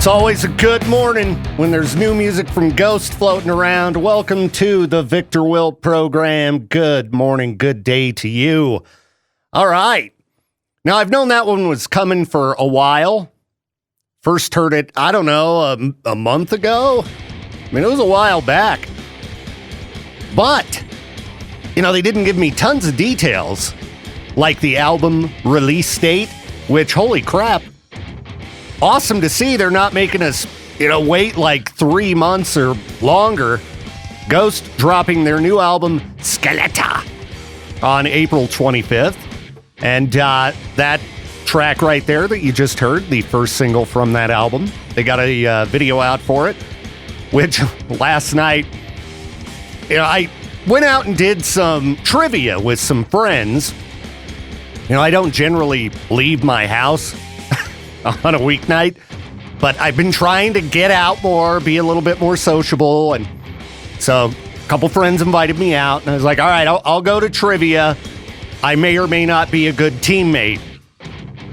Always a good morning when there's new music from Ghost floating around. Welcome to the Viktor Wilt program. Good morning, good day to you. All right. Now, I've known that one was coming for a while. First heard it, I don't know, a month ago? I mean, it was a while back. But, they didn't give me tons of details, like the album release date, which, holy crap, awesome to see they're not making us, wait like 3 months or longer. Ghost dropping their new album, Skeletta, on April 25th. And that track right there that you just heard, the first single from that album, they got a video out for it, which last night, I went out and did some trivia with some friends. I don't generally leave my house on a weeknight, but I've been trying to get out more, be a little bit more sociable, and so a couple friends invited me out, and I was like, all right, I'll go to trivia. I may or may not be a good teammate.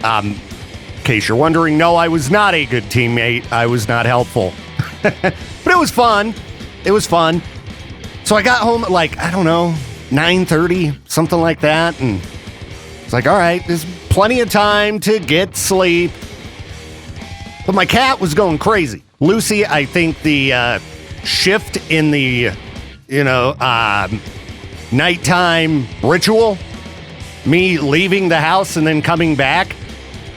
In case you're wondering, no, I was not a good teammate. I was not helpful. But it was fun. It was fun. So I got home at 9:30, something like that, and it's like, all right, there's plenty of time to get sleep. But my cat was going crazy. Lucy, I think the shift in the, nighttime ritual, me leaving the house and then coming back,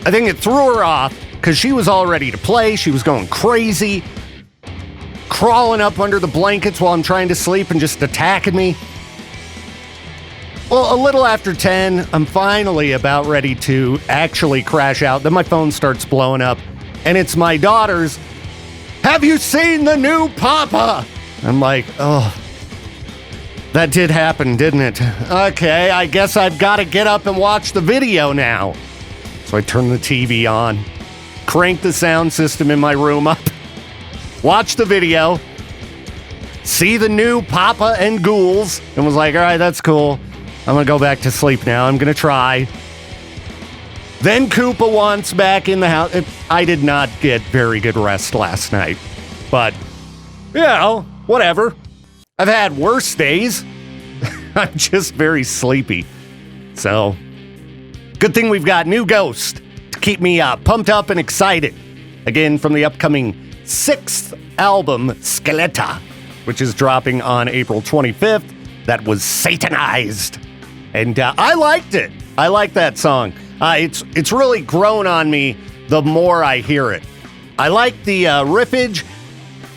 I think it threw her off because she was all ready to play. She was going crazy, crawling up under the blankets while I'm trying to sleep and just attacking me. Well, a little after 10, I'm finally about ready to actually crash out. Then my phone starts blowing up. And it's my daughter's, have you seen the new Papa? I'm like, oh, that did happen, didn't it? Okay, I guess I've got to get up and watch the video now. So I turn the TV on, crank the sound system in my room up, watch the video, see the new Papa and Ghouls, and was like, all right, that's cool. I'm going to go back to sleep now. I'm going to try. Then Koopa wants back in the house. I did not get very good rest last night. But, whatever. I've had worse days. I'm just very sleepy. So, good thing we've got new Ghost to keep me pumped up and excited. Again, from the upcoming 6th album, Skeletta, which is dropping on April 25th. That was Satanized. And I liked it. I like that song. It's really grown on me the more I hear it. I like the riffage.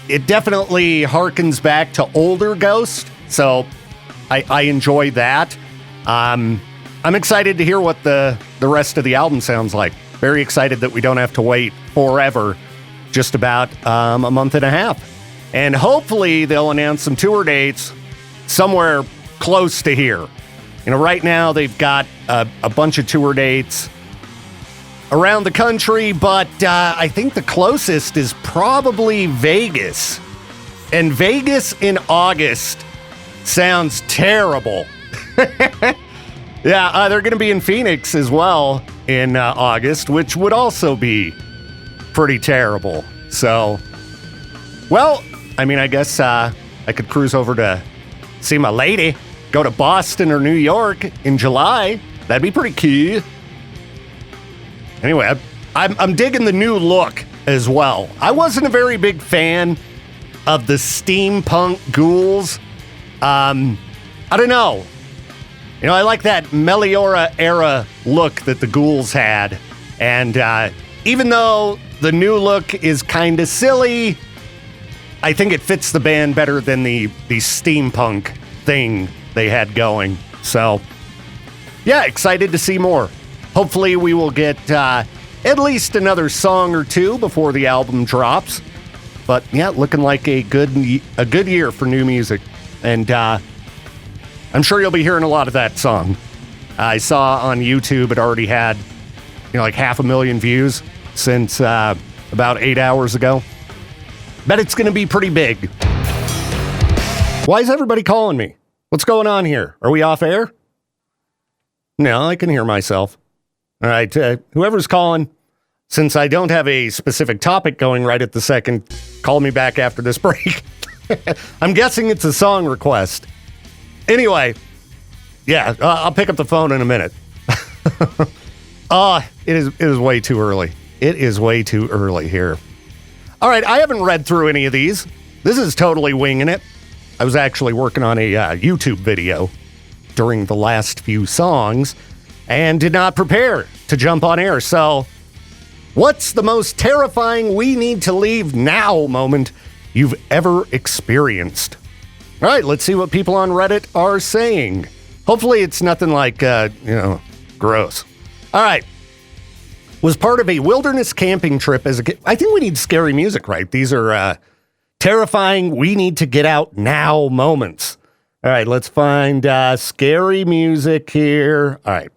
It definitely harkens back to older Ghost, so I enjoy that. I'm excited to hear what the rest of the album sounds like. Very excited that we don't have to wait forever, just about a month and a half. And hopefully they'll announce some tour dates somewhere close to here. Right now they've got a bunch of tour dates around the country, but I think the closest is probably Vegas. And Vegas in August sounds terrible. Yeah, they're going to be in Phoenix as well in August, which would also be pretty terrible. So, I guess I could cruise over to see my lady. Go to Boston or New York in July. That'd be pretty cool. Anyway, I'm digging the new look as well. I wasn't a very big fan of the steampunk Ghouls. I don't know. I like that Meliora era look that the Ghouls had. And even though the new look is kind of silly, I think it fits the band better than the steampunk thing they had going. So, excited to see more. Hopefully we will get at least another song or two before the album drops. But looking like a good year for new music. And I'm sure you'll be hearing a lot of that song. I saw on YouTube it already had, 500,000 views since about 8 hours ago. Bet it's going to be pretty big. Why is everybody calling me? What's going on here? Are we off air? No, I can hear myself. All right, whoever's calling, since I don't have a specific topic going right at the second, call me back after this break. I'm guessing it's a song request. Anyway, yeah, I'll pick up the phone in a minute. It is way too early. It is way too early here. All right, I haven't read through any of these. This is totally winging it. I was actually working on a YouTube video during the last few songs and did not prepare to jump on air. So, what's the most terrifying we need to leave now moment you've ever experienced? All right, let's see what people on Reddit are saying. Hopefully it's nothing like, gross. All right. Was part of a wilderness camping trip as a kid. I think we need scary music, right? These are terrifying, we need to get out now moments. All right, let's find scary music here. All right.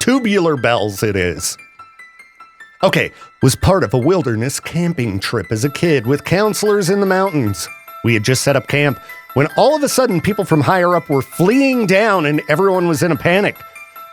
Tubular Bells it is. Okay, was part of a wilderness camping trip as a kid with counselors in the mountains. We had just set up camp when all of a sudden people from higher up were fleeing down and everyone was in a panic.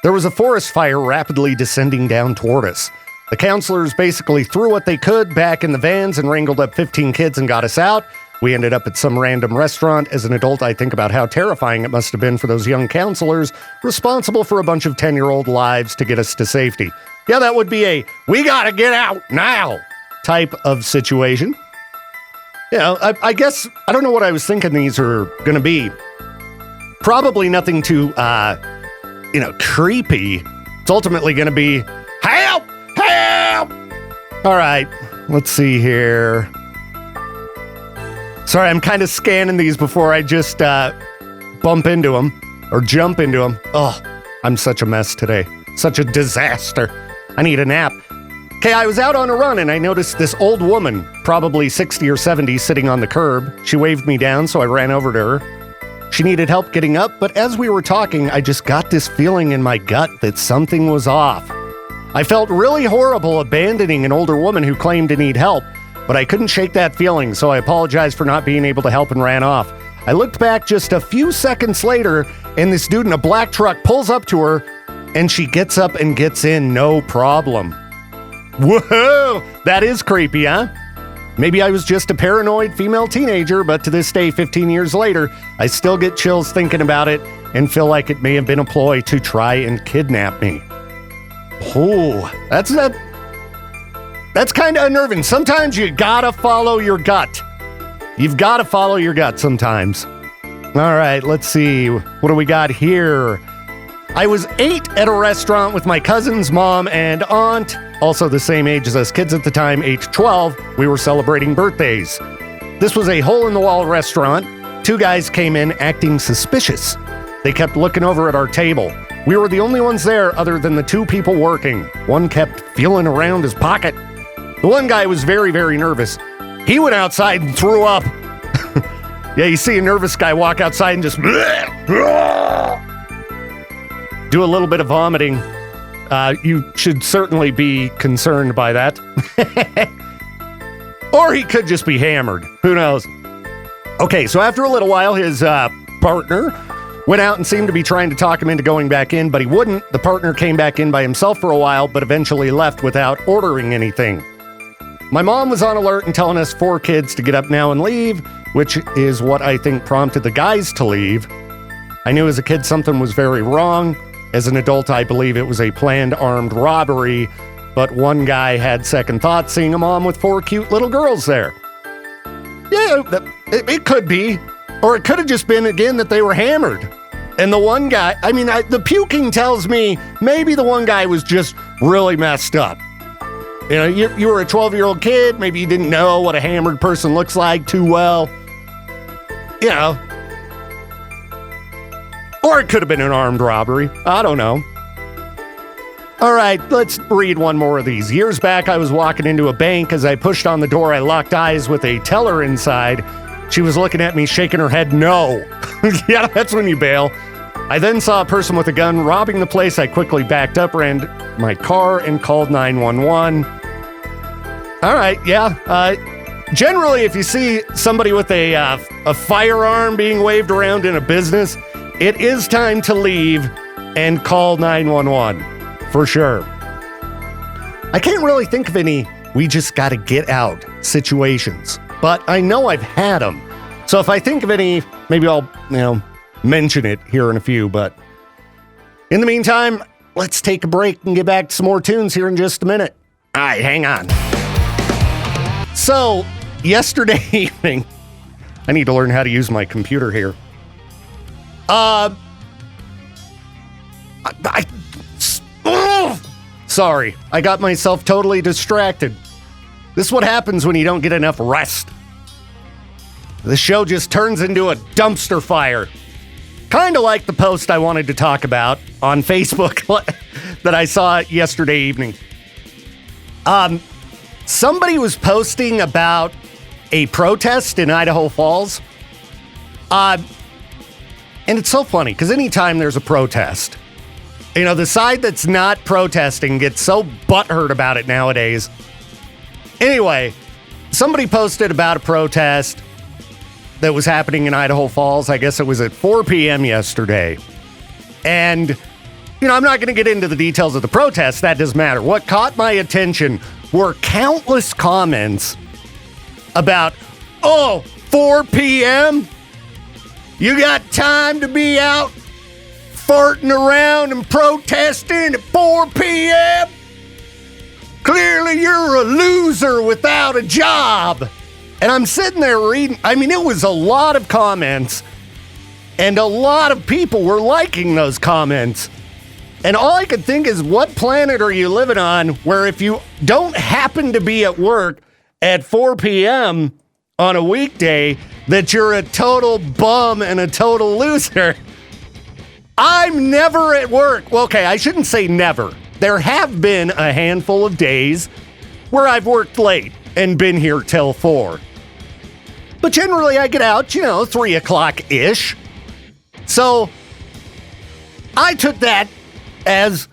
There was a forest fire rapidly descending down toward us. The counselors basically threw what they could back in the vans and wrangled up 15 kids and got us out. We ended up at some random restaurant. As an adult, I think about how terrifying it must have been for those young counselors responsible for a bunch of 10-year-old lives to get us to safety. Yeah, that would be a we gotta get out now type of situation. You know, I guess, I don't know what I was thinking these are gonna be. Probably nothing too, creepy. It's ultimately gonna be, help! Help! All right, let's see here. Sorry, I'm kind of scanning these before I just bump into them or jump into them. Oh, I'm such a mess today. Such a disaster. I need a nap. Okay, I was out on a run and I noticed this old woman, probably 60 or 70, sitting on the curb. She waved me down, so I ran over to her. She needed help getting up, but as we were talking, I just got this feeling in my gut that something was off. I felt really horrible abandoning an older woman who claimed to need help, but I couldn't shake that feeling, so I apologized for not being able to help and ran off. I looked back just a few seconds later, and this dude in a black truck pulls up to her, and she gets up and gets in, no problem. Whoa, that is creepy, huh? Maybe I was just a paranoid female teenager, but to this day, 15 years later, I still get chills thinking about it and feel like it may have been a ploy to try and kidnap me. Oh, that's kind of unnerving. Sometimes you gotta follow your gut. You've gotta follow your gut sometimes. All right, let's see. What do we got here? I was 8 at a restaurant with my cousin's mom and aunt, also the same age as us kids at the time, age 12. We were celebrating birthdays. This was a hole-in-the-wall restaurant. 2 guys came in acting suspicious. They kept looking over at our table. We were the only ones there other than the 2 people working. One kept feeling around his pocket. The one guy was very, very nervous. He went outside and threw up. Yeah, you see a nervous guy walk outside and just do a little bit of vomiting. You should certainly be concerned by that. Or he could just be hammered. Who knows? Okay, so after a little while, his partner went out and seemed to be trying to talk him into going back in, but he wouldn't. The partner came back in by himself for a while, but eventually left without ordering anything. My mom was on alert and telling us 4 kids to get up now and leave, which is what I think prompted the guys to leave. I knew as a kid something was very wrong. As an adult, I believe it was a planned armed robbery, but one guy had second thoughts seeing a mom with 4 cute little girls there. Yeah, it could be. Or it could have just been, again, that they were hammered. And the one guy, the puking tells me maybe the one guy was just really messed up. You know, you were a 12-year-old kid, maybe you didn't know what a hammered person looks like too well. You know. Or it could have been an armed robbery. I don't know. All right, let's read one more of these. Years back, I was walking into a bank. As I pushed on the door, I locked eyes with a teller inside. She was looking at me, shaking her head, no. Yeah, that's when you bail. I then saw a person with a gun robbing the place. I quickly backed up, ran my car, and called 911. All right, yeah. Generally, if you see somebody with a firearm being waved around in a business, it is time to leave and call 911, for sure. I can't really think of any we just gotta get out situations, but I know I've had them. So if I think of any, maybe I'll, mention it here in a few, but in the meantime, let's take a break and get back to some more tunes here in just a minute. All right, hang on. So, yesterday evening, I need to learn how to use my computer here. Sorry, I got myself totally distracted. This is what happens when you don't get enough rest. The show just turns into a dumpster fire. Kind of like the post I wanted to talk about on Facebook that I saw yesterday evening. Somebody was posting about a protest in Idaho Falls. And it's so funny because anytime there's a protest, the side that's not protesting gets so butthurt about it nowadays. Anyway, somebody posted about a protest that was happening in Idaho Falls. I guess it was at 4 p.m. yesterday. And, I'm not going to get into the details of the protest. That doesn't matter. What caught my attention were countless comments about, 4 p.m.? You got time to be out farting around and protesting at 4 p.m.? Clearly you're a loser without a job. And I'm sitting there reading, it was a lot of comments, and a lot of people were liking those comments. And all I could think is, what planet are you living on where if you don't happen to be at work at 4 p.m. on a weekday, that you're a total bum and a total loser? I'm never at work. Well, okay, I shouldn't say never. There have been a handful of days where I've worked late and been here till 4. But generally I get out, 3 o'clock-ish. So I took that as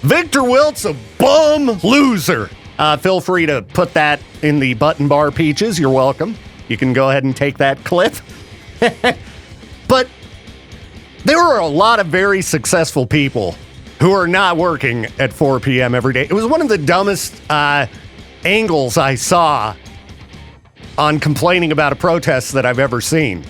Viktor Wilt's a bum loser. Feel free to put that in the button bar, Peaches. You're welcome. You can go ahead and take that clip. But there were a lot of very successful people who are not working at 4 p.m. every day. It was one of the dumbest angles I saw on complaining about a protest that I've ever seen.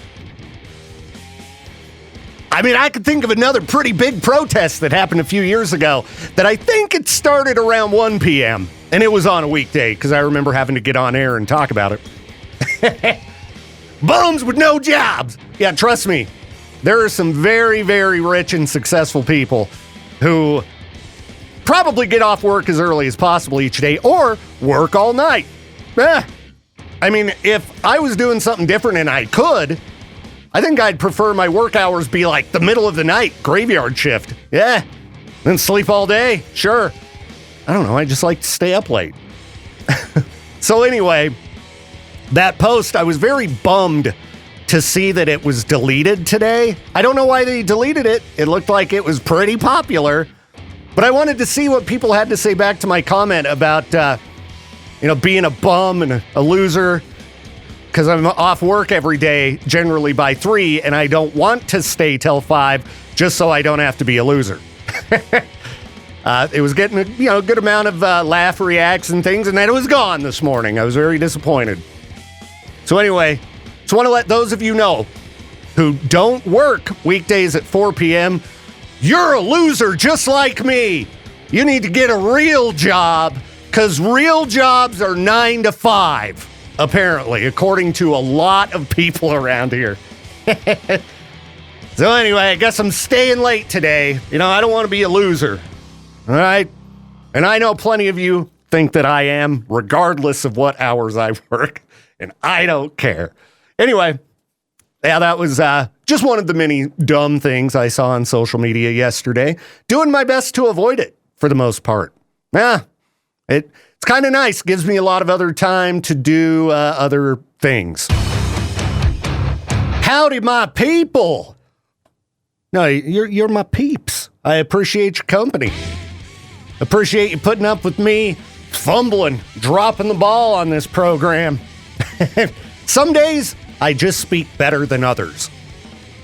I could think of another pretty big protest that happened a few years ago that I think it started around 1 p.m. and it was on a weekday because I remember having to get on air and talk about it. Bums with no jobs. Yeah, trust me. There are some very, very rich and successful people who probably get off work as early as possible each day or work all night. If I was doing something different and I could, I think I'd prefer my work hours be like the middle of the night, graveyard shift. Yeah. Then sleep all day. Sure. I don't know. I just like to stay up late. So anyway, that post, I was very bummed to see that it was deleted today. I don't know why they deleted it. It looked like it was pretty popular. But I wanted to see what people had to say back to my comment about, being a bum and a loser. Because I'm off work every day, generally by 3, and I don't want to stay till 5 just so I don't have to be a loser. It was getting a good amount of laugh reacts and things, and then it was gone this morning. I was very disappointed. So anyway, just want to let those of you know who don't work weekdays at 4 p.m., you're a loser just like me. You need to get a real job, because real jobs are 9 to 5. Apparently, according to a lot of people around here. So anyway, I guess I'm staying late today. I don't want to be a loser. All right? And I know plenty of you think that I am, regardless of what hours I work. And I don't care. Anyway, yeah, that was just one of the many dumb things I saw on social media yesterday. Doing my best to avoid it, for the most part. It's kind of nice. Gives me a lot of other time to do other things. Howdy, my people. No, you're my peeps. I appreciate your company. Appreciate you putting up with me fumbling, dropping the ball on this program. Some days, I just speak better than others.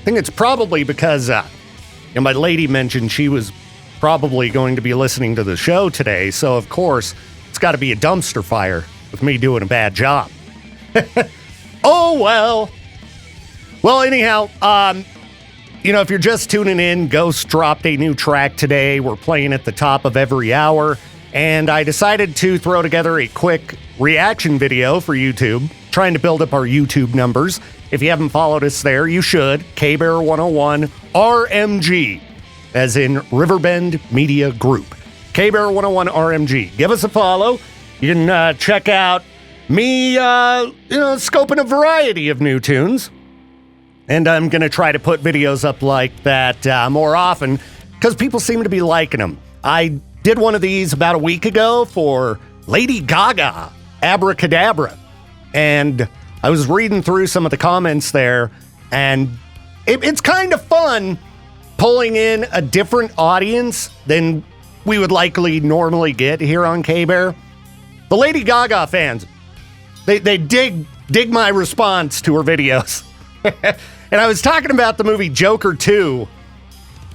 I think it's probably because my lady mentioned she was probably going to be listening to the show today, so of course, it's got to be a dumpster fire with me doing a bad job. Oh, well. Well, anyhow, if you're just tuning in, Ghost dropped a new track today. We're playing at the top of every hour, and I decided to throw together a quick reaction video for YouTube, trying to build up our YouTube numbers. If you haven't followed us there, you should. KBear101 RMG, as in Riverbend Media Group. KBear101 RMG. Give us a follow. You can check out me, scoping a variety of new tunes. And I'm going to try to put videos up like that more often because people seem to be liking them. I did one of these about a week ago for Lady Gaga, Abracadabra. And I was reading through some of the comments there, and it's kind of fun pulling in a different audience than we would likely normally get here on K-Bear. The Lady Gaga fans, they dig my response to her videos. And I was talking about the movie Joker 2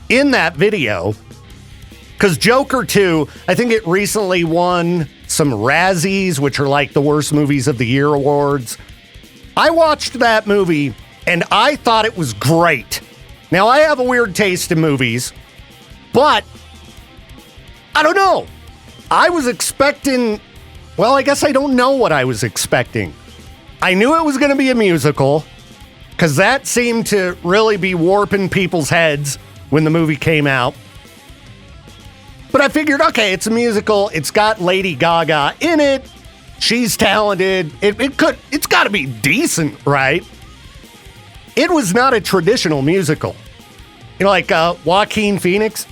in that video, because Joker 2, I think it recently won some Razzies, which are like the worst movies of the year awards. I watched that movie, and I thought it was great. Now, I have a weird taste in movies, but I don't know. I was expecting, I guess I don't know what I was expecting. I knew it was going to be a musical, because that seemed to really be warping people's heads when the movie came out. But I figured, okay, it's a musical. It's got Lady Gaga in it. She's talented. It's got to be decent, right? It was not a traditional musical. Like Joaquin Phoenix.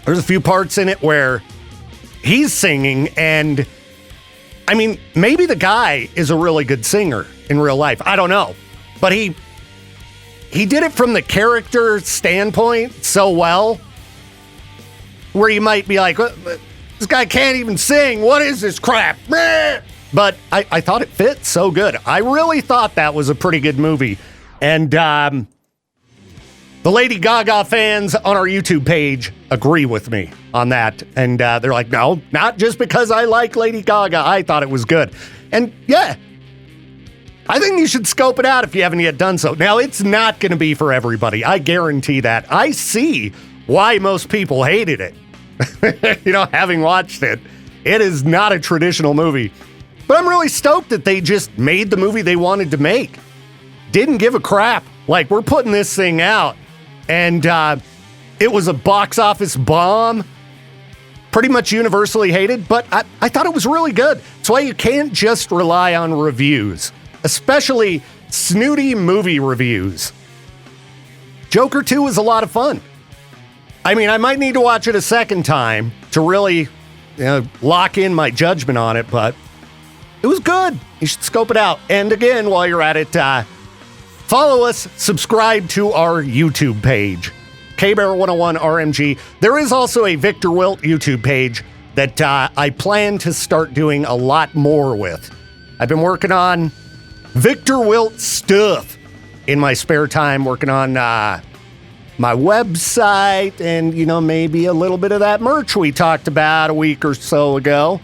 There's a few parts in it where he's singing, and I mean, maybe the guy is a really good singer in real life. I don't know. But he did it from the character standpoint so well, where you might be like, this guy can't even sing. What is this crap? But I thought it fit so good. I really thought that was a pretty good movie. And the Lady Gaga fans on our YouTube page agree with me on that. And they're like, no, not just because I like Lady Gaga. I thought it was good. And yeah, I think you should scope it out if you haven't yet done so. Now, it's not going to be for everybody. I guarantee that. I see why most people hated it. Having watched it, it is not a traditional movie. But I'm really stoked that they just made the movie they wanted to make. Didn't give a crap. Like, we're putting this thing out. And it was a box office bomb. Pretty much universally hated, but I thought it was really good. That's why you can't just rely on reviews, especially snooty movie reviews. Joker 2 was a lot of fun. I mean, I might need to watch it a second time to really lock in my judgment on it, but it was good. You should scope it out. And again, while you're at it, follow us, subscribe to our YouTube page, KBear101 RMG. There is also a Viktor Wilt YouTube page that I plan to start doing a lot more with. I've been working on Viktor Wilt stuff in my spare time, working on my website and, maybe a little bit of that merch we talked about a week or so ago.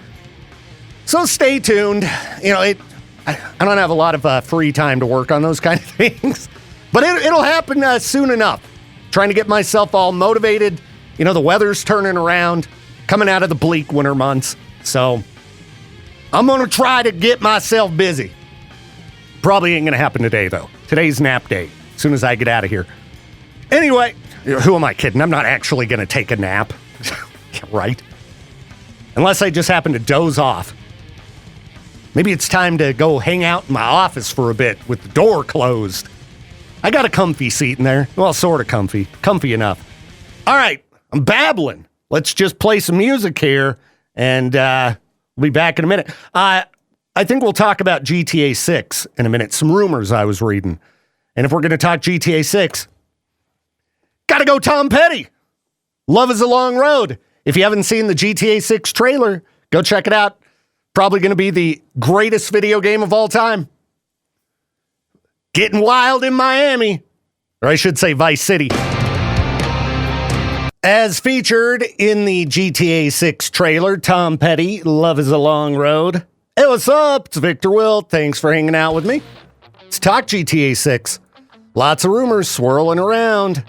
So stay tuned. I don't have a lot of free time to work on those kind of things, but it'll happen soon enough. Trying to get myself all motivated. The weather's turning around, coming out of the bleak winter months. So I'm going to try to get myself busy. Probably ain't going to happen today, though. Today's nap day, as soon as I get out of here. Anyway, who am I kidding? I'm not actually going to take a nap. Right? Unless I just happen to doze off. Maybe it's time to go hang out in my office for a bit with the door closed. I got a comfy seat in there. Well, sort of comfy. Comfy enough. All right, I'm babbling. Let's just play some music here, and we'll be back in a minute. I think we'll talk about GTA 6 in a minute. Some rumors I was reading. And if we're going to talk GTA 6, gotta go Tom Petty. Love is a Long Road. If you haven't seen the GTA 6 trailer, go check it out. Probably going to be the greatest video game of all time. Getting wild in Miami. Or I should say Vice City. As featured in the GTA 6 trailer, Tom Petty, Love is a Long Road. Hey, what's up? It's Viktor Wilt. Thanks for hanging out with me. Let's talk GTA 6. Lots of rumors swirling around.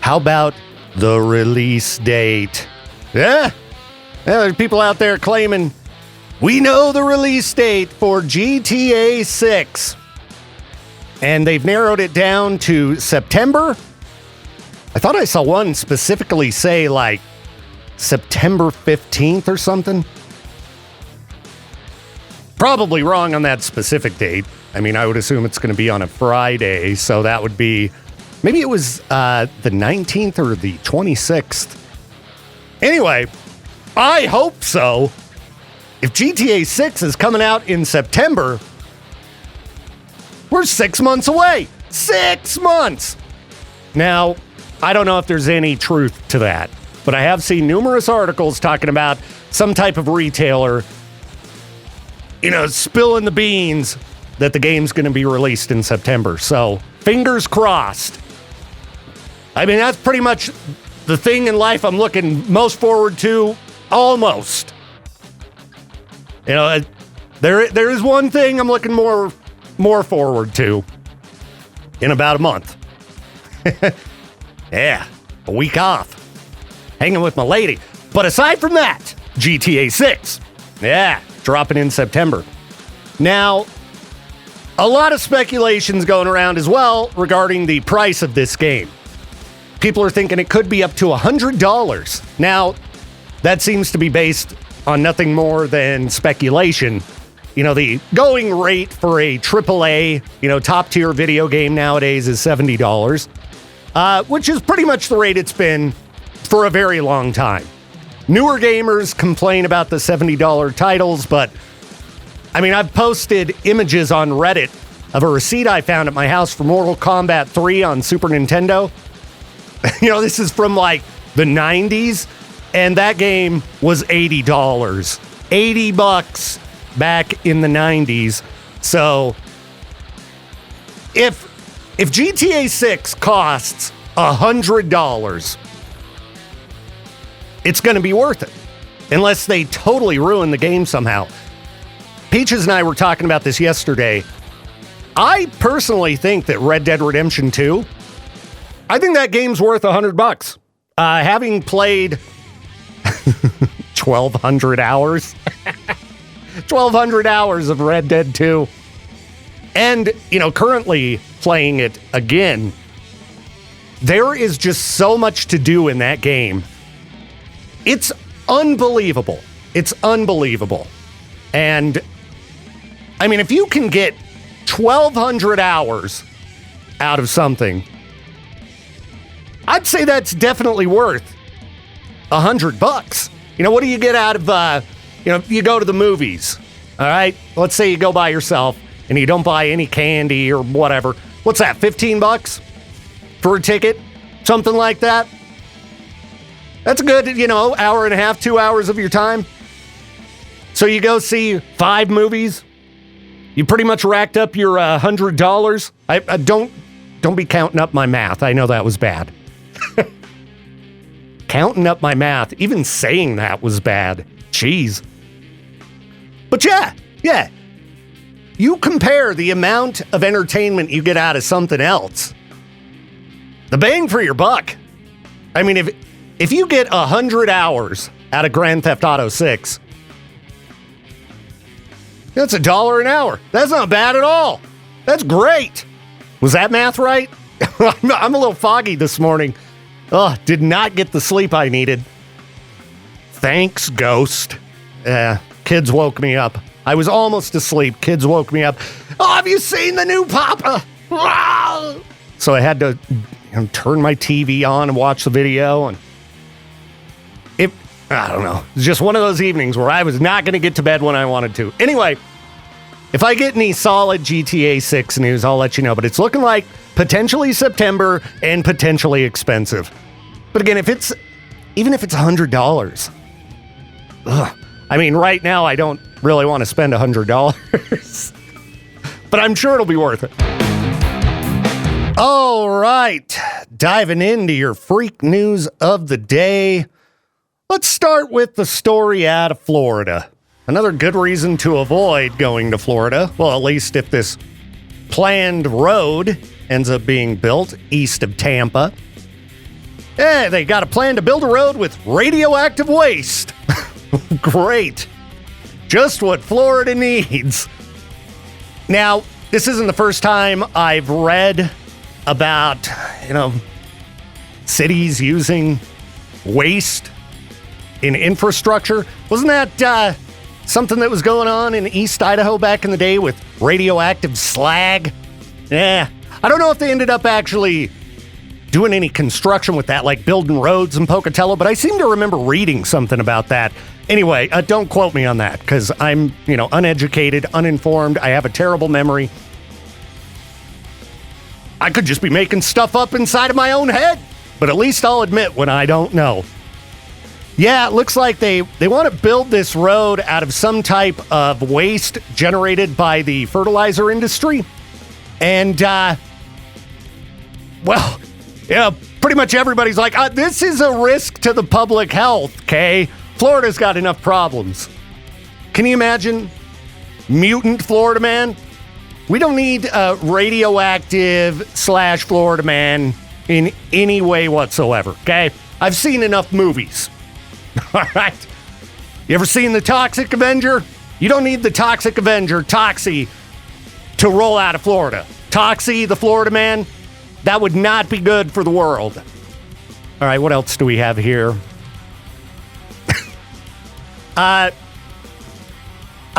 How about the release date? Yeah, there's people out there claiming, we know the release date for GTA 6. And they've narrowed it down to September. I thought I saw one specifically say like September 15th or something. Probably wrong on that specific date. I mean, I would assume it's going to be on a Friday, so that would be, maybe it was the 19th or the 26th. Anyway, I hope so. If GTA 6 is coming out in September, we're 6 months away. 6 months! Now, I don't know if there's any truth to that, but I have seen numerous articles talking about some type of retailer, spilling the beans that the game's going to be released in September. So, fingers crossed. I mean, that's pretty much the thing in life I'm looking most forward to, almost. There is one thing I'm looking more forward to in about a month. Yeah, a week off. Hanging with my lady. But aside from that, GTA 6. Yeah, dropping in September. Now, a lot of speculations going around as well regarding the price of this game. People are thinking it could be up to $100. Now, that seems to be based on nothing more than speculation. The going rate for a AAA, top-tier video game nowadays is $70. Which is pretty much the rate it's been for a very long time. Newer gamers complain about the $70 titles, but I mean, I've posted images on Reddit of a receipt I found at my house for Mortal Kombat 3 on Super Nintendo. This is from like the 90s, and that game was $80. $80 back in the 90s. So if GTA 6 costs $100, it's going to be worth it. Unless they totally ruin the game somehow. Peaches and I were talking about this yesterday. I personally think that Red Dead Redemption 2, I think that game's worth $100. Having played 1,200 hours. 1,200 hours of Red Dead 2. And, currently playing it again, there is just so much to do in that game. It's unbelievable. It's unbelievable. And, I mean, if you can get 1,200 hours out of something, I'd say that's definitely worth $100. What do you get out of, you go to the movies, all right? Let's say you go by yourself and you don't buy any candy or whatever. What's that, $15 for a ticket? Something like that? That's a good, hour and a half, 2 hours of your time. So you go see 5 movies. You pretty much racked up your $100. I don't be counting up my math. I know that was bad. Counting up my math, even saying that was bad. Jeez. But yeah. You compare the amount of entertainment you get out of something else. The bang for your buck. I mean, if you get 100 hours out of Grand Theft Auto 6, that's $1 an hour. That's not bad at all. That's great. Was that math right? I'm a little foggy this morning. Did not get the sleep I needed. Thanks, Ghost. Kids woke me up. I was almost asleep. Kids woke me up. Oh, have you seen the new Papa? So I had to turn my TV on and watch the video. And I don't know. It was just one of those evenings where I was not going to get to bed when I wanted to. Anyway, if I get any solid GTA 6 news, I'll let you know. But it's looking like potentially September and potentially expensive. But again, even if it's $100, I mean, right now I don't really want to spend $100, but I'm sure it'll be worth it. All right, diving into your freak news of the day. Let's start with the story out of Florida. Another good reason to avoid going to Florida. Well, at least if this planned road ends up being built east of Tampa. Yeah, they got a plan to build a road with radioactive waste. Great. Just what Florida needs. Now, this isn't the first time I've read about, cities using waste in infrastructure. Wasn't that something that was going on in East Idaho back in the day with radioactive slag? Yeah, I don't know if they ended up actually doing any construction with that, like building roads in Pocatello, but I seem to remember reading something about that. Anyway, don't quote me on that, because I'm, uneducated, uninformed. I have a terrible memory. I could just be making stuff up inside of my own head, but at least I'll admit when I don't know. Yeah, it looks like they want to build this road out of some type of waste generated by the fertilizer industry. And, pretty much everybody's like, this is a risk to the public health, okay? Florida's got enough problems. Can you imagine? Mutant Florida man? We don't need a radioactive / Florida man in any way whatsoever, okay? I've seen enough movies. All right? You ever seen The Toxic Avenger? You don't need the Toxic Avenger, Toxie, to roll out of Florida. Toxie, the Florida man, that would not be good for the world. All right, what else do we have here? I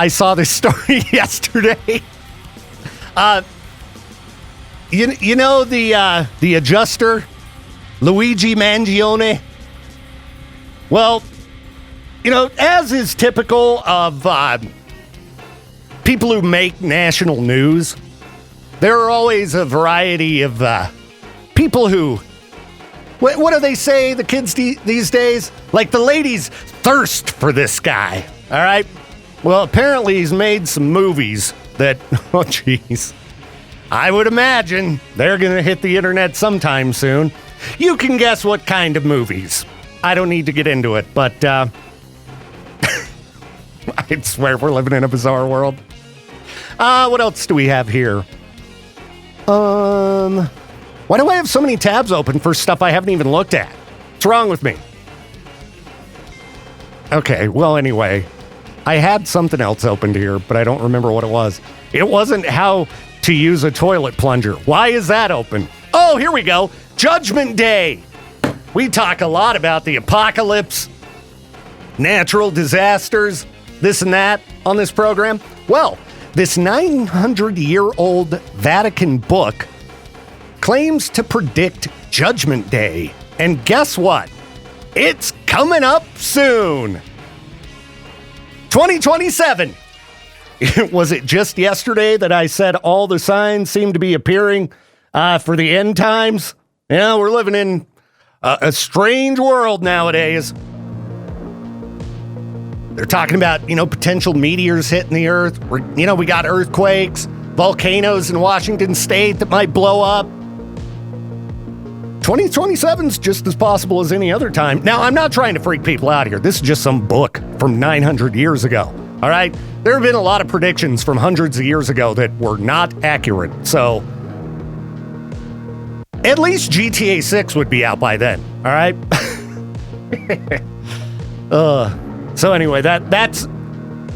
saw this story yesterday. The adjuster, Luigi Mangione? Well, as is typical of people who make national news, there are always a variety of people who, what do they say, the kids these days? Like the ladies thirst for this guy, all right? Well, apparently he's made some movies that, oh geez, I would imagine they're going to hit the internet sometime soon. You can guess what kind of movies. I don't need to get into it, but I swear we're living in a bizarre world. What else do we have here? Why do I have so many tabs open for stuff I haven't even looked at? What's wrong with me? Okay, well, anyway, I had something else opened here, but I don't remember what it was. It wasn't how to use a toilet plunger. Why is that open? Oh, here we go. Judgment Day. We talk a lot about the apocalypse, natural disasters, this and that on this program. Well, this 900-year-old Vatican book claims to predict Judgment Day. And guess what? It's coming up soon. 2027. Was it just yesterday that I said all the signs seem to be appearing for the end times? Yeah, we're living in a strange world nowadays. They're talking about, potential meteors hitting the earth. We got earthquakes, volcanoes in Washington state that might blow up. 2027's just as possible as any other time. Now, I'm not trying to freak people out here. This is just some book from 900 years ago. All right? There have been a lot of predictions from hundreds of years ago that were not accurate. So, at least GTA 6 would be out by then. All right? So anyway, that's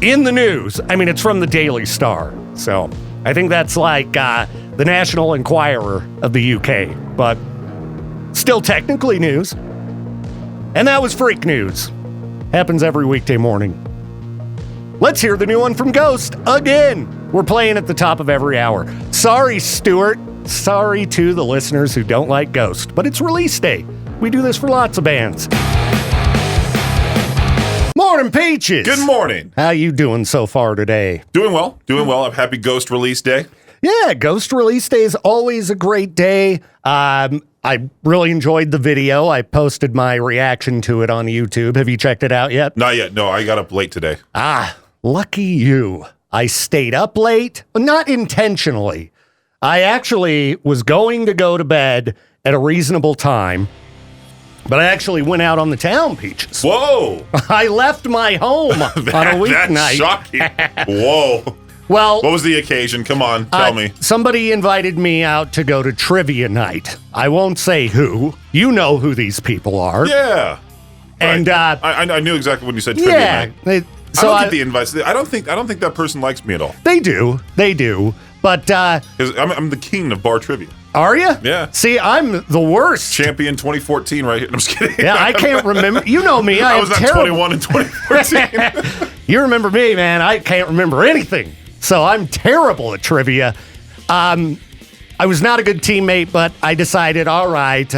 in the news. I mean, it's from the Daily Star. So, I think that's like the National Enquirer of the UK. But still technically news. And that was Freak News. Happens every weekday morning. Let's hear the new one from Ghost again. We're playing at the top of every hour. Sorry, Stuart. Sorry to the listeners who don't like Ghost, but it's release day. We do this for lots of bands. Morning, Peaches. Good morning. How you doing so far today? Doing well. I'm happy Ghost release day. Yeah, Ghost release day is always a great day. I really enjoyed the video. I posted my reaction to it on YouTube. Have you checked it out yet? Not yet. No, I got up late today. Lucky you. I stayed up late, not intentionally. I actually was going to go to bed at a reasonable time, but I actually went out on the town, Peaches. Whoa! I left my home on a weeknight. That's shocking. Whoa. Well, what was the occasion? Come on, tell me. Somebody invited me out to go to trivia night. I won't say who. You know who these people are. Yeah. And right. I knew exactly when you said trivia night. I don't get the invites. I don't think that person likes me at all. They do. But 'cause I'm the king of bar trivia. Are you? Yeah. See, I'm the worst. Champion 2014 right here. I'm just kidding. Yeah, I can't remember. You know me. I was not 21 in 2014. You remember me, man. I can't remember anything. So I'm terrible at trivia. I was not a good teammate, but I decided, all right,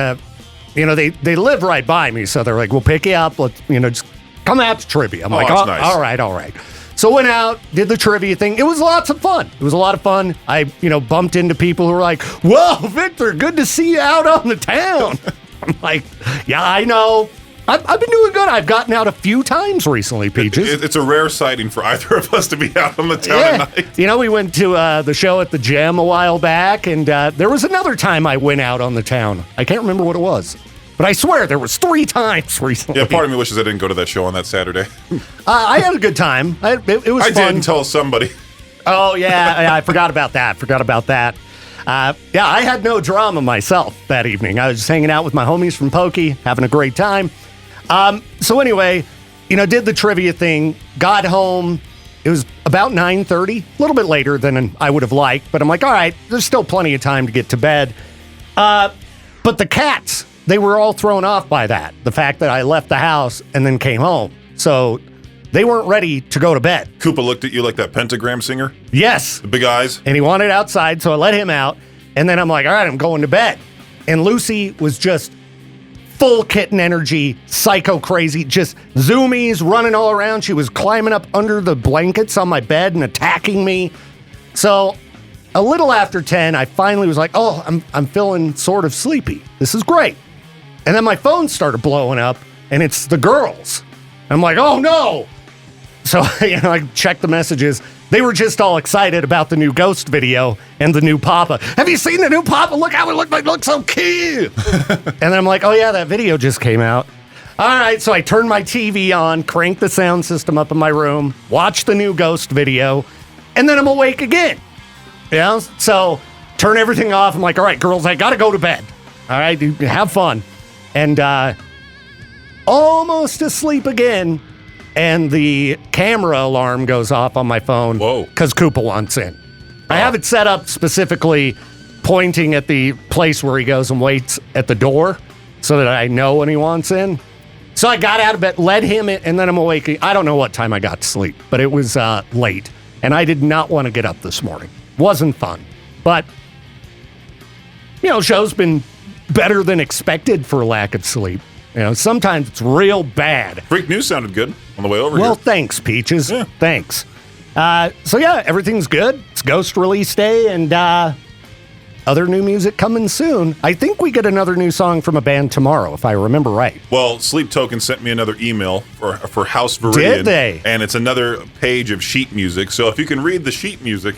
they live right by me. So they're like, we'll pick you up. Let's, just come out to trivia. I'm like, that's nice. All right. So went out, did the trivia thing. It was lots of fun. It was a lot of fun. I, bumped into people who were like, whoa, Viktor, good to see you out on the town. I'm like, yeah, I know. I've been doing good. I've gotten out a few times recently, Peaches. It's a rare sighting for either of us to be out on the town at night. We went to the show at the gym a while back, and there was another time I went out on the town. I can't remember what it was, but I swear there was 3 times recently. Yeah, part of me wishes I didn't go to that show on that Saturday. I had a good time. It was fun. I did tell somebody. Oh, yeah, I forgot about that. I had no drama myself that evening. I was just hanging out with my homies from Pokey, having a great time. So anyway, did the trivia thing, got home. It was about 9:30, a little bit later than I would have liked, but I'm like, all right, there's still plenty of time to get to bed. But the cats, they were all thrown off by that, the fact that I left the house and then came home. So they weren't ready to go to bed. Koopa looked at you like that pentagram singer? Yes. The big eyes? And he wanted outside, so I let him out. And then I'm like, all right, I'm going to bed. And Lucy was just full kitten energy, psycho crazy, just zoomies running all around. She was climbing up under the blankets on my bed and attacking me. So a little after 10, I finally was like, oh, I'm feeling sort of sleepy. This is great. And then my phone started blowing up, and it's the girls. I'm like, oh no. So, I checked the messages. They were just all excited about the new Ghost video and the new Papa. Have you seen the new Papa? Look how it looks so cute. And then I'm like, oh yeah, that video just came out. All right, so I turned my TV on, cranked the sound system up in my room, watched the new Ghost video, and then I'm awake again. So turn everything off. I'm like, all right, girls, I gotta go to bed. All right, have fun. And almost asleep again. And the camera alarm goes off on my phone. Whoa. Because Koopa wants in. I have it set up specifically pointing at the place where he goes and waits at the door so that I know when he wants in. So I got out of bed, let him in, and then I'm awake. I don't know what time I got to sleep, but it was late. And I did not want to get up this morning. Wasn't fun. But, show's been better than expected for lack of sleep. Sometimes it's real bad. Freak News sounded good on the way over here. Well, thanks, Peaches. Yeah. Thanks. So yeah, everything's good. It's Ghost release day, and other new music coming soon. I think we get another new song from a band tomorrow, if I remember right. Well, Sleep Token sent me another email for House Viridian. Did they? And it's another page of sheet music. So if you can read the sheet music.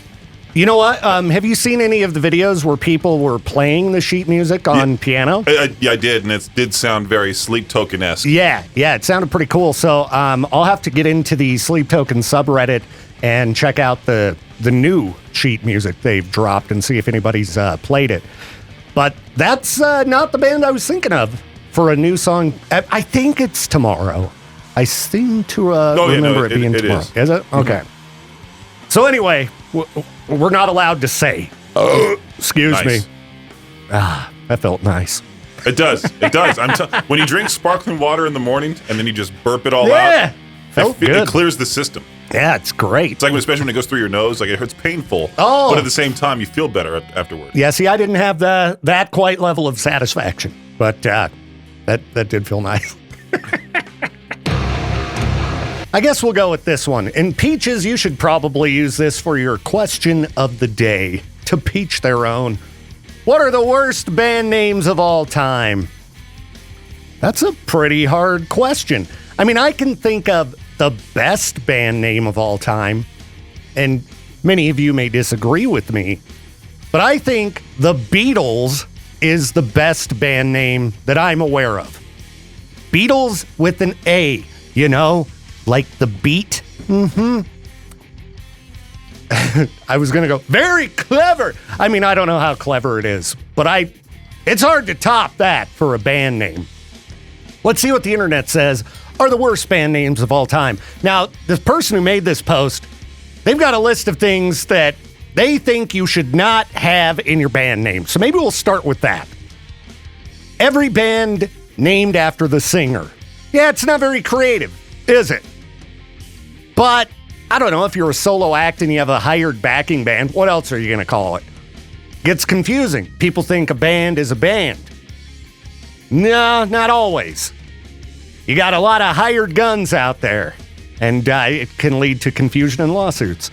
You know what? Have you seen any of the videos where people were playing the sheet music on piano? Yeah, I did, and it did sound very Sleep Token-esque. Yeah, it sounded pretty cool. So I'll have to get into the Sleep Token subreddit and check out the new sheet music they've dropped and see if anybody's played it. But that's not the band I was thinking of for a new song. I think it's tomorrow. I seem to remember it being tomorrow. Is it? Okay. Mm-hmm. So anyway, we're not allowed to say. Excuse me. That felt nice. It does. When you drink sparkling water in the morning and then you just burp it all out, felt good. It clears the system. Yeah, it's great. It's like especially when it goes through your nose, like it hurts painful. Oh. But at the same time, you feel better afterwards. Yeah, see, I didn't have that quite level of satisfaction, but that did feel nice. I guess we'll go with this one. And Peaches, you should probably use this for your question of the day to peach their own. What are the worst band names of all time? That's a pretty hard question. I mean, I can think of the best band name of all time, and many of you may disagree with me, but I think the Beatles is the best band name that I'm aware of. Beatles with an A, like the beat. I was going to go, very clever. I mean, I don't know how clever it is, but it's hard to top that for a band name. Let's see what the internet says are the worst band names of all time. Now, the person who made this post, they've got a list of things that they think you should not have in your band name. So maybe we'll start with that. Every band named after the singer. Yeah, it's not very creative, is it? But I don't know, if you're a solo act and you have a hired backing band, what else are you going to call it? Gets confusing. People think a band is a band. No, not always. You got a lot of hired guns out there, and it can lead to confusion and lawsuits.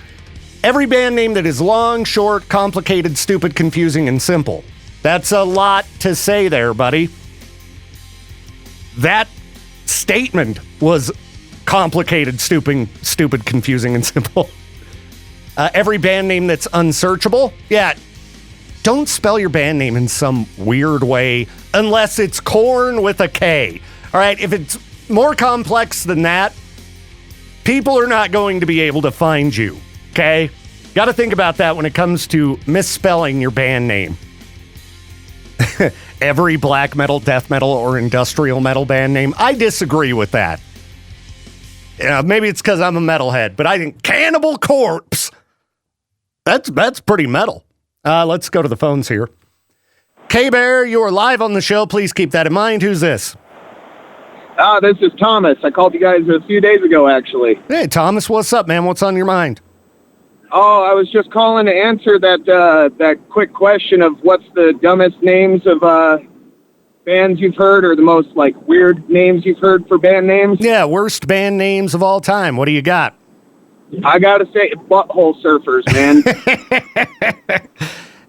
Every band name that is long, short, complicated, stupid, confusing, and simple. That's a lot to say there, buddy. That statement was complicated, stupid, confusing, and simple. Every band name that's unsearchable. Yeah, don't spell your band name in some weird way unless it's Korn with a K. All right, if it's more complex than that, people are not going to be able to find you, okay? Got to think about that when it comes to misspelling your band name. Every black metal, death metal, or industrial metal band name, I disagree with that. Maybe it's because I'm a metalhead, but I think Cannibal Corpse, that's pretty metal. Let's go to the phones here. K-Bear, you are live on the show. Please keep that in mind. Who's this? This is Thomas. I called you guys a few days ago, actually. Hey, Thomas, what's up, man? What's on your mind? Oh, I was just calling to answer that quick question of what's the dumbest names of bands you've heard, or the most, weird names you've heard for band names. Yeah, worst band names of all time. What do you got? I gotta say, Butthole Surfers, man.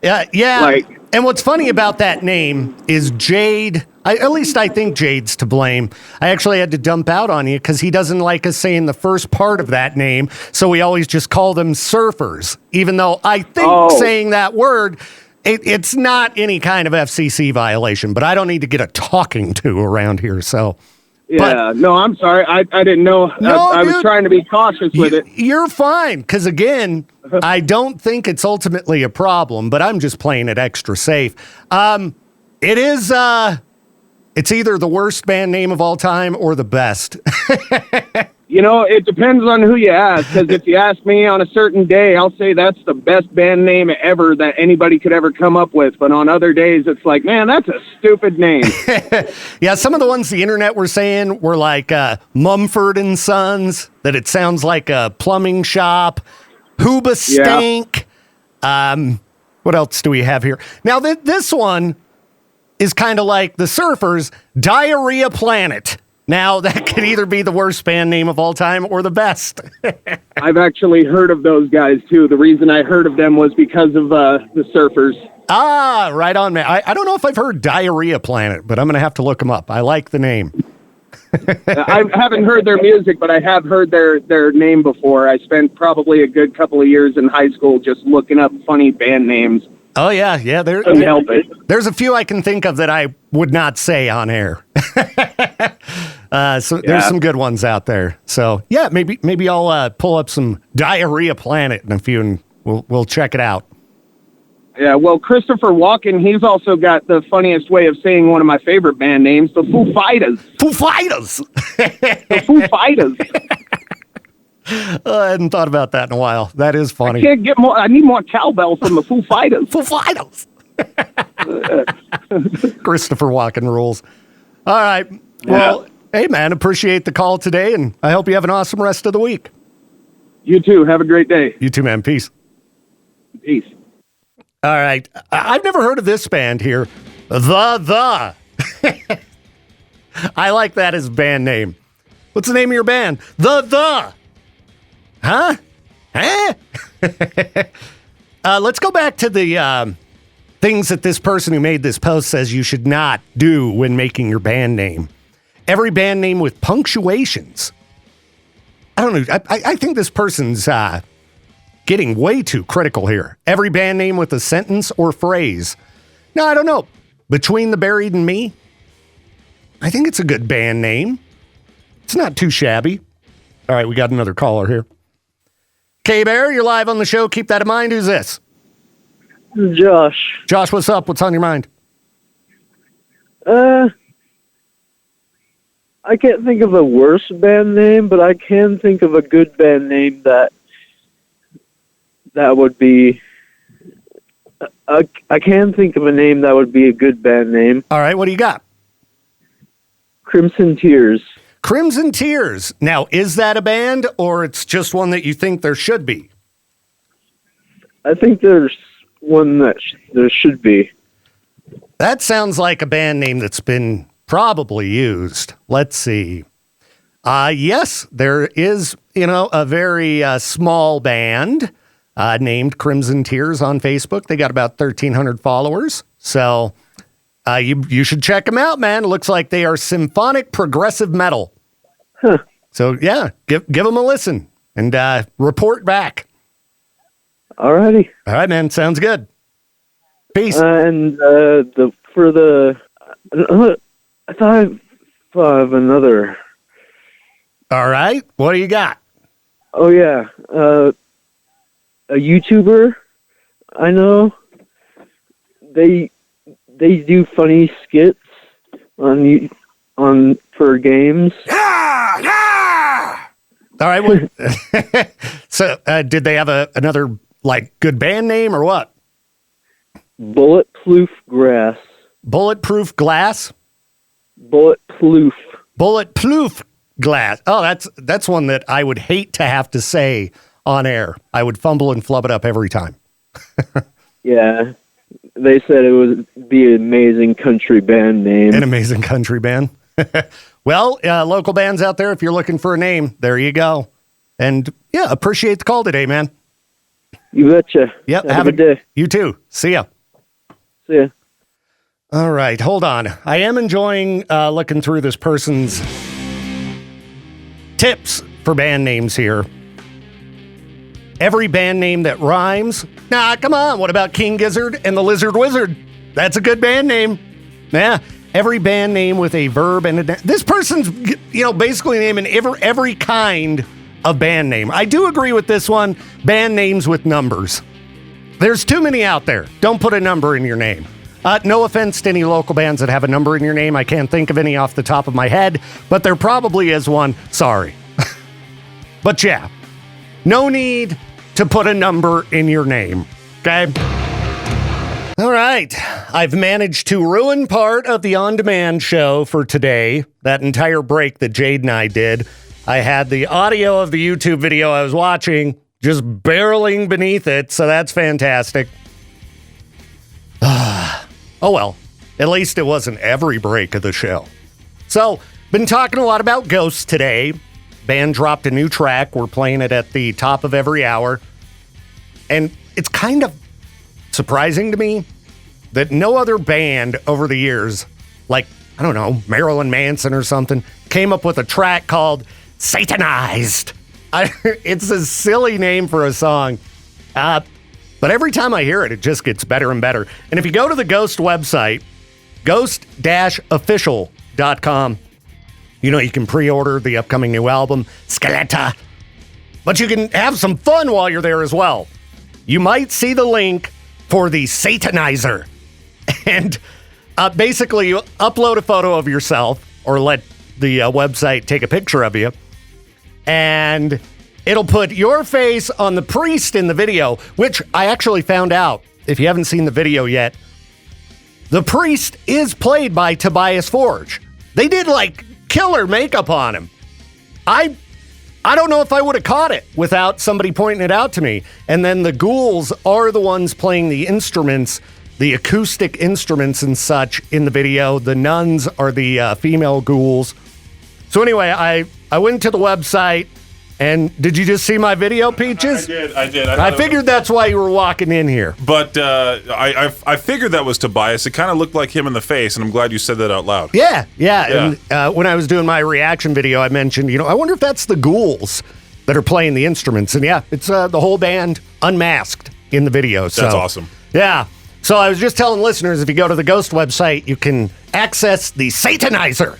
Yeah. And what's funny about that name is Jade. At least I think Jade's to blame. I actually had to dump out on you because he doesn't like us saying the first part of that name, so we always just call them surfers, even though I think saying that word, it's not any kind of FCC violation, but I don't need to get a talking to around here, so... Yeah, no, I'm sorry. I didn't know. No, I was trying to be cautious with it. You're fine, because again, I don't think it's ultimately a problem, but I'm just playing it extra safe. It is, it's either the worst band name of all time or the best. It depends on who you ask, because if you ask me on a certain day, I'll say that's the best band name ever that anybody could ever come up with. But on other days, it's like, man, that's a stupid name. Yeah, some of the ones the internet were saying were like Mumford and Sons, that it sounds like a plumbing shop. Hooba Stank. Yeah. What else do we have here? Now, this one is kind of like the Surfers, Diarrhea Planet. Now, that could either be the worst band name of all time or the best. I've actually heard of those guys, too. The reason I heard of them was because of the Surfers. Ah, right on, man. I don't know if I've heard Diarrhea Planet, but I'm going to have to look them up. I like the name. I haven't heard their music, but I have heard their name before. I spent probably a good couple of years in high school just looking up funny band names. Oh, yeah. Couldn't help it. There's a few I can think of that I would not say on air. There's some good ones out there. So, yeah, maybe I'll pull up some Diarrhea Planet in a few, and we'll check it out. Yeah, well, Christopher Walken, he's also got the funniest way of saying one of my favorite band names, the Foo Fighters. Foo Fighters! The Foo Fighters. I hadn't thought about that in a while. That is funny. I can't get more. I need more cowbell from the Foo Fighters. Foo Fighters! Christopher Walken rules. All right. Well, hey, man, appreciate the call today, and I hope you have an awesome rest of the week. You too. Have a great day. You too, man. Peace. Peace. All right. I've never heard of this band here. The. I like that as band name. What's the name of your band? The. Huh? Let's go back to the things that this person who made this post says you should not do when making your band name. Every band name with punctuations. I don't know. I think this person's getting way too critical here. Every band name with a sentence or phrase. No, I don't know. Between the Buried and Me, I think it's a good band name. It's not too shabby. All right, we got another caller here. K-Bear, you're live on the show. Keep that in mind. Who's this? Josh. Josh, what's up? What's on your mind? I can't think of a worse band name, but I can think of a good band name that would be... I can think of a name that would be a good band name. All right, what do you got? Crimson Tears. Crimson Tears. Now, is that a band, or it's just one that you think there should be? I think there's one that there should be. That sounds like a band name that's been probably used. Let's see. Yes, there is, a very small band named Crimson Tears on Facebook. They got about 1,300 followers. So you should check them out, man. It looks like they are symphonic progressive metal. Huh. So, yeah, give them a listen and report back. Alrighty. All right, man. Sounds good. Peace. And I thought of another. All right. What do you got? Oh, yeah. A YouTuber I know, they do funny skits on for games. All right. So, did they have another good band name or what? Bulletproof Grass. Bulletproof Glass? Bulletproof. Bulletproof Glass. Oh, that's one that I would hate to have to say on air. I would fumble and flub it up every time. Yeah. They said it would be an amazing country band name. An amazing country band. Well, local bands out there, if you're looking for a name, there you go. And yeah, appreciate the call today, man. You betcha. Yep. Have a good day. You too. See ya. See ya. All right, hold on. I am enjoying looking through this person's tips for band names here. Every band name that rhymes. Nah, come on. What about King Gizzard and the Lizard Wizard? That's a good band name. Yeah. Every band name with a verb and this person's, basically naming every kind of band name. I do agree with this one. Band names with numbers. There's too many out there. Don't put a number in your name. No offense to any local bands that have a number in your name. I can't think of any off the top of my head, but there probably is one. Sorry. But yeah, no need to put a number in your name. Okay? All right. I've managed to ruin part of the on-demand show for today. That entire break that Jade and I did. I had the audio of the YouTube video I was watching just barreling beneath it, so that's fantastic. Oh well, at least it wasn't every break of the show. So, been talking a lot about ghosts today. Band dropped a new track. We're playing it at the top of every hour. And it's kind of surprising to me that no other band over the years, like, I don't know, Marilyn Manson or something, came up with a track called Satanized. It's a silly name for a song. But every time I hear it, it just gets better and better. And if you go to the Ghost website, ghost-official.com, you can pre-order the upcoming new album, Skeletor. But you can have some fun while you're there as well. You might see the link for the Satanizer. And basically, you upload a photo of yourself or let the website take a picture of you. And it'll put your face on the priest in the video, which I actually found out, if you haven't seen the video yet, the priest is played by Tobias Forge. They did killer makeup on him. I don't know if I would have caught it without somebody pointing it out to me. And then the ghouls are the ones playing the instruments, the acoustic instruments and such in the video. The nuns are the female ghouls. So anyway, I went to the website, and did you just see my video, Peaches? I did. I figured that's why you were walking in here. But I figured that was Tobias. It kind of looked like him in the face, and I'm glad you said that out loud. Yeah. And when I was doing my reaction video, I mentioned, I wonder if that's the ghouls. that are playing the instruments. And yeah, it's the whole band unmasked in the video. So, That's awesome. Yeah. So I was just telling listeners, if you go to the Ghost website, you can access the Satanizer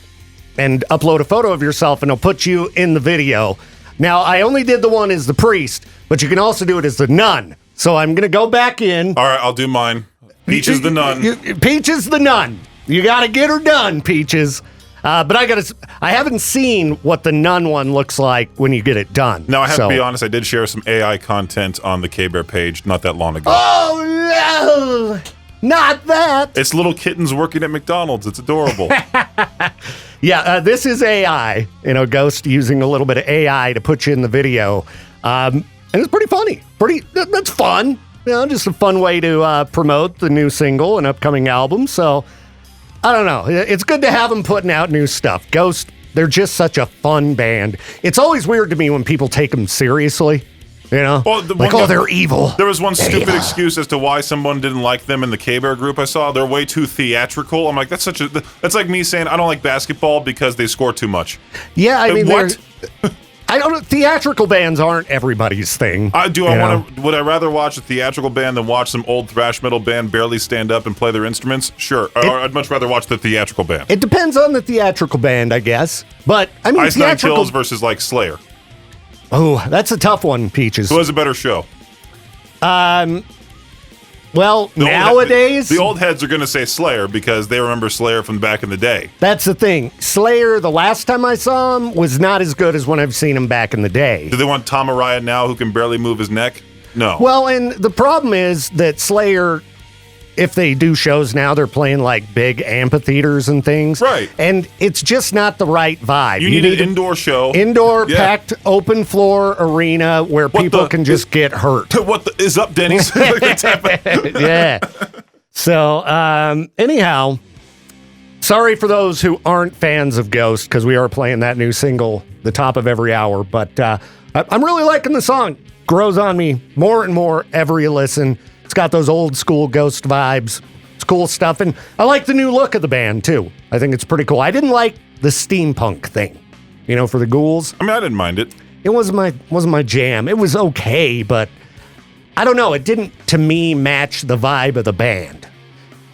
and upload a photo of yourself, and it'll put you in the video. Now, I only did the one as the priest, but you can also do it as the nun. So I'm going to go back in. All right, I'll do mine. Peaches the nun. Peaches the nun. You got to get her done, Peaches. But I haven't seen what the nun one looks like when you get it done. Now, I have to be honest, I did share some AI content on the K-Bear page not that long ago. Oh, no! Not that! It's little kittens working at McDonald's. It's adorable. Yeah, this is AI. Ghost using a little bit of AI to put you in the video. And it's pretty funny. That's fun. Just a fun way to promote the new single and upcoming album. So, I don't know. It's good to have them putting out new stuff. Ghost, they're just such a fun band. It's always weird to me when people take them seriously. Well, they're evil. There was one stupid excuse as to why someone didn't like them in the K-Bear group I saw. They're way too theatrical. I'm like, that's like me saying I don't like basketball because they score too much. Yeah, I mean, what? I don't know. Theatrical bands aren't everybody's thing. Would I rather watch a theatrical band than watch some old thrash metal band barely stand up and play their instruments? Sure. Or I'd much rather watch the theatrical band. It depends on the theatrical band, I guess. But I mean, Ice Nine Kills versus like Slayer. Oh, that's a tough one, Peaches. Who has a better show? Well, nowadays... The old heads are going to say Slayer because they remember Slayer from back in the day. That's the thing. Slayer, the last time I saw him, was not as good as when I've seen him back in the day. Do they want Tom Araya now who can barely move his neck? No. Well, and the problem is that Slayer, if they do shows now, they're playing like big amphitheaters and things. Right. And it's just not the right vibe. You need an indoor show. Indoor, packed, open floor arena where people can just get hurt. What is up, Denny's? Yeah. So, anyhow, sorry for those who aren't fans of Ghost, because we are playing that new single the top of every hour. But I'm really liking the song. Grows on me more and more every listen. It's got those old school Ghost vibes. It's cool stuff. And I like the new look of the band, too. I think it's pretty cool. I didn't like the steampunk thing, for the ghouls. I mean, I didn't mind it. It wasn't my jam. It was okay, but I don't know. It didn't, to me, match the vibe of the band.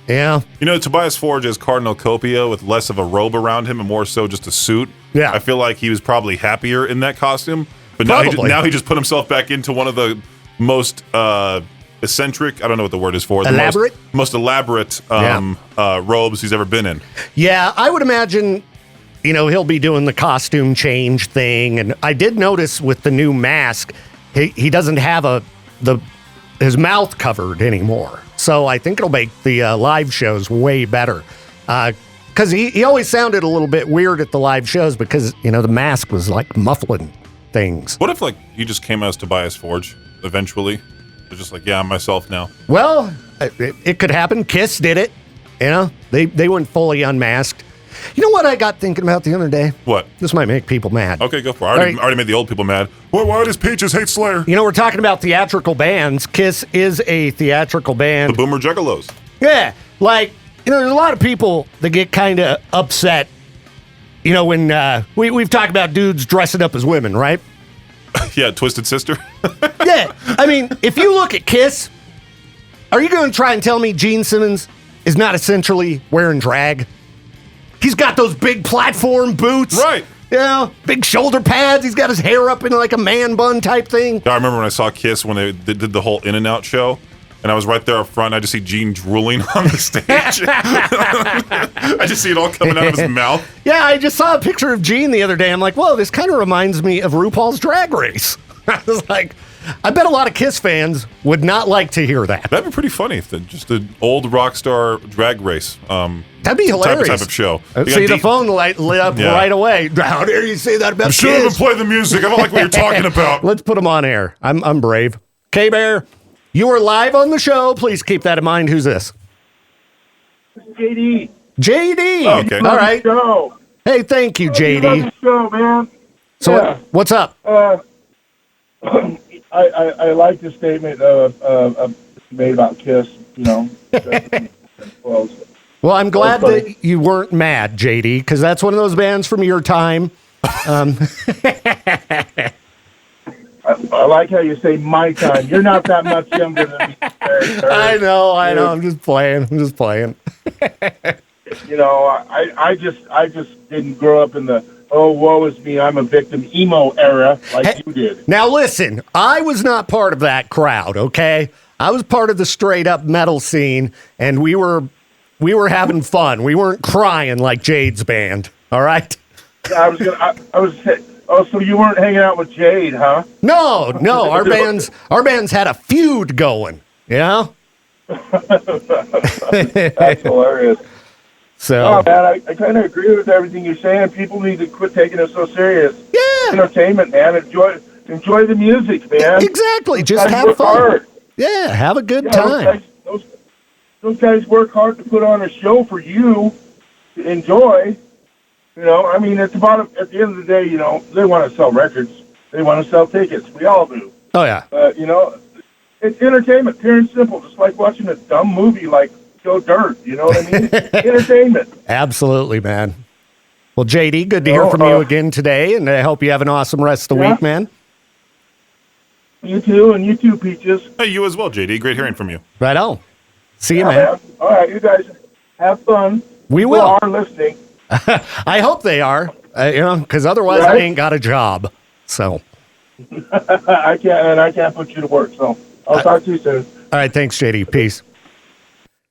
Yeah. Tobias Forge as Cardinal Copia with less of a robe around him and more so just a suit. Yeah. I feel like he was probably happier in that costume. But now he just put himself back into one of the most... eccentric, I don't know what the word is for. Elaborate? The most elaborate robes he's ever been in. Yeah, I would imagine, he'll be doing the costume change thing. And I did notice with the new mask, he doesn't have his mouth covered anymore. So I think it'll make the live shows way better. Because he always sounded a little bit weird at the live shows because, the mask was like muffling things. What if, you just came as Tobias Forge eventually? They're just like, yeah, I'm myself now. Well, it could happen. Kiss did it. They went fully unmasked. You know what I got thinking about the other day? What? This might make people mad. Okay, go for it. I already made the old people mad. Why does Peaches hate Slayer? We're talking about theatrical bands. Kiss is a theatrical band. The Boomer Juggalos. Yeah. There's a lot of people that get kind of upset, when we've talked about dudes dressing up as women, right? Yeah, Twisted Sister. Yeah. I mean, if you look at Kiss, are you going to try and tell me Gene Simmons is not essentially wearing drag? He's got those big platform boots. Right. Big shoulder pads. He's got his hair up in like a man bun type thing. I remember when I saw Kiss when they did the whole In-N-Out show. And I was right there up front. I just see Gene drooling on the stage. I just see it all coming out of his mouth. Yeah, I just saw a picture of Gene the other day. I'm like, whoa, this kind of reminds me of RuPaul's Drag Race. I was like, I bet a lot of Kiss fans would not like to hear that. That'd be pretty funny if just an old rock star drag race. That'd be hilarious. Type of show. See, the phone light lit up right away. How dare you say that about Kiss? You shouldn't have played the music. I don't like what you're talking about. Let's put them on air. I'm brave. K-Bear, you are live on the show. Please keep that in mind. Who's this? JD. JD. Oh, okay. All right. Show. Hey, thank you, JD. Show, man. So what's up? I like the statement made about Kiss, Well, I'm glad that you weren't mad, JD, because that's one of those bands from your time. I like how you say my time. You're not that much younger than me. I know. I'm just playing. You know, I just didn't grow up in the woe is me, I'm a victim emo era like you did. Now listen, I was not part of that crowd. Okay, I was part of the straight up metal scene, and we were having fun. We weren't crying like Jade's band. All right. Yeah, I was saying. Oh, so you weren't hanging out with Jade, huh? No. Our bands had a feud going. Yeah. That's hilarious. So, oh man, I kind of agree with everything you're saying. People need to quit taking it so serious. Yeah. Entertainment, man. Enjoy the music, man. Exactly. Just have fun. Hard. Yeah, have a good time. Those guys work hard to put on a show for you to enjoy. You know, I mean, it's about, at the end of the day, you know, they want to sell records. They want to sell tickets. We all do. Oh, yeah. You know, it's entertainment, pure and simple. Just like watching a dumb movie like Joe Dirt. You know what I mean? Entertainment. Absolutely, man. Well, JD, good to hear from you again today, and I hope you have an awesome rest of the week, man. You too, and you too, Peaches. Hey, you as well, JD. Great hearing from you. Right on. See you, man. All right, you guys have fun. We will. People are listening. I hope they are, you know, because otherwise I ain't got a job. So I can't put you to work. So I'll talk to you soon. All right, thanks, JD. Peace.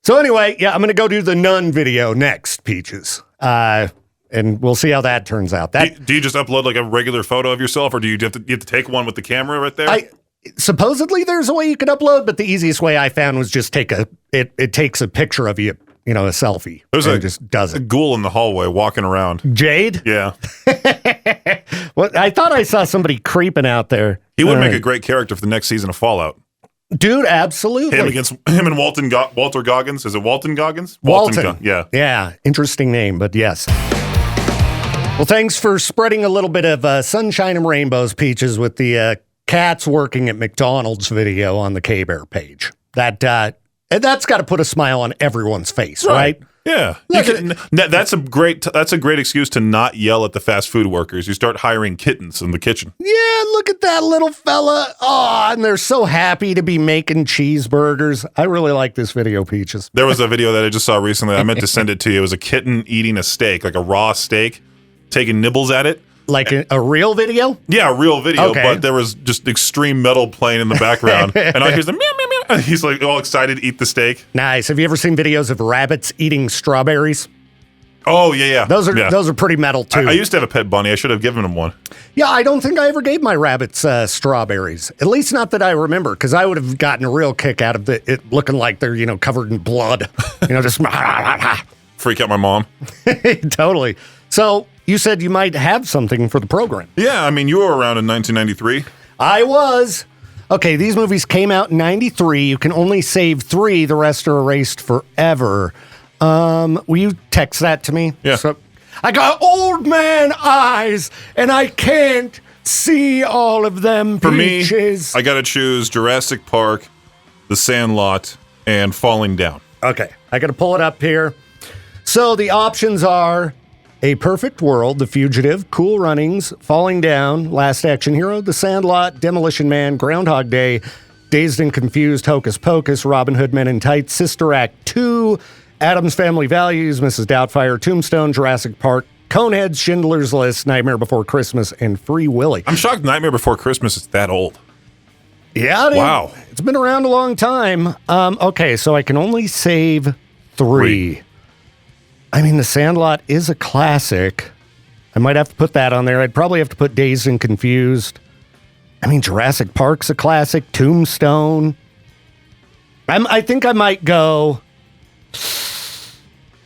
So anyway, yeah, I'm gonna go do the nun video next, Peaches, and we'll see how that turns out. Do you just upload like a regular photo of yourself, or do you have to take one with the camera right there? Supposedly there's a way you can upload, but the easiest way I found was just it takes a picture of you. You know, a selfie. Just does it. A ghoul in the hallway walking around. Jade? Yeah. Well, I thought I saw somebody creeping out there. He would make a great character for the next season of Fallout. Dude, absolutely. Him and Walton Goggins. Is it Walton Goggins? Walton. Yeah. Yeah. Interesting name, but yes. Well, thanks for spreading a little bit of sunshine and rainbows, Peaches, with the cats working at McDonald's video on the K-Bear page. That's got to put a smile on everyone's face, right? Yeah. That's a great excuse to not yell at the fast food workers. You start hiring kittens in the kitchen. Yeah, look at that little fella. Oh, and they're so happy to be making cheeseburgers. I really like this video, Peaches. There was a video that I just saw recently. I meant to send it to you. It was a kitten eating a steak, like a raw steak, taking nibbles at it. Like a real video? Yeah, a real video, okay. But there was just extreme metal playing in the background. And I hear the meow, meow, meow. And he's like all excited to eat the steak. Nice. Have you ever seen videos of rabbits eating strawberries? Oh, yeah. Those are pretty metal, too. I used to have a pet bunny. I should have given him one. Yeah, I don't think I ever gave my rabbits strawberries. At least not that I remember, because I would have gotten a real kick out of it looking like they're, covered in blood. Just freak out my mom. Totally. So you said you might have something for the program. Yeah, I mean, you were around in 1993. I was. Okay, these movies came out in 93. You can only save 3. The rest are erased forever. Will you text that to me? Yeah. So, I got old man eyes, and I can't see all of them. For Peaches. me, I got to choose Jurassic Park, The Sandlot, and Falling Down. Okay, I got to pull it up here. So the options are A Perfect World, The Fugitive, Cool Runnings, Falling Down, Last Action Hero, The Sandlot, Demolition Man, Groundhog Day, Dazed and Confused, Hocus Pocus, Robin Hood Men in Tights, Sister Act 2, Addams Family Values, Mrs. Doubtfire, Tombstone, Jurassic Park, Coneheads, Schindler's List, Nightmare Before Christmas, and Free Willy. I'm shocked Nightmare Before Christmas is that old. Yeah, wow. It's been around a long time. Okay, so I can only save 3. I mean, The Sandlot is a classic. I might have to put that on there. I'd probably have to put Dazed and Confused. I mean, Jurassic Park's a classic. Tombstone. I think I might go...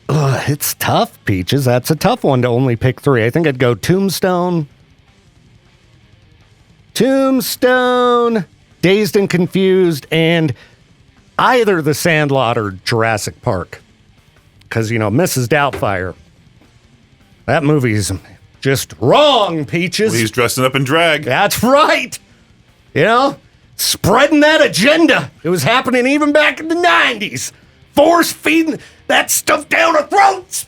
it's tough, Peaches. That's a tough one to only pick 3. I think I'd go Tombstone, Dazed and Confused, and either The Sandlot or Jurassic Park. Because, Mrs. Doubtfire, that movie's just wrong, Peaches. Well, he's dressing up in drag. That's right. Spreading that agenda. It was happening even back in the 90s. Force feeding that stuff down our throats.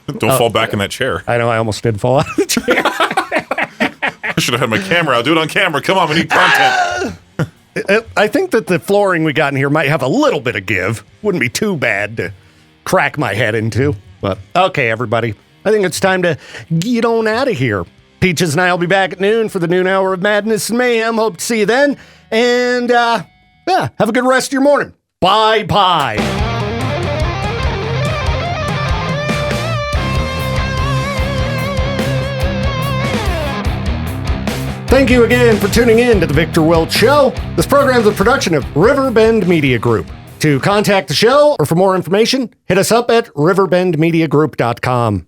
Don't fall back in that chair. I know, I almost did fall out of the chair. I should have had my camera out. Do it on camera. Come on, we need content. I think that the flooring we got in here might have a little bit of give. Wouldn't be too bad to crack my head into. But okay, everybody. I think it's time to get on out of here. Peaches and I will be back at noon for the noon hour of madness and mayhem. Hope to see you then. And yeah, have a good rest of your morning. Bye-bye. Thank you again for tuning in to the Viktor Wilt Show. This program is a production of Riverbend Media Group. To contact the show or for more information, hit us up at riverbendmediagroup.com.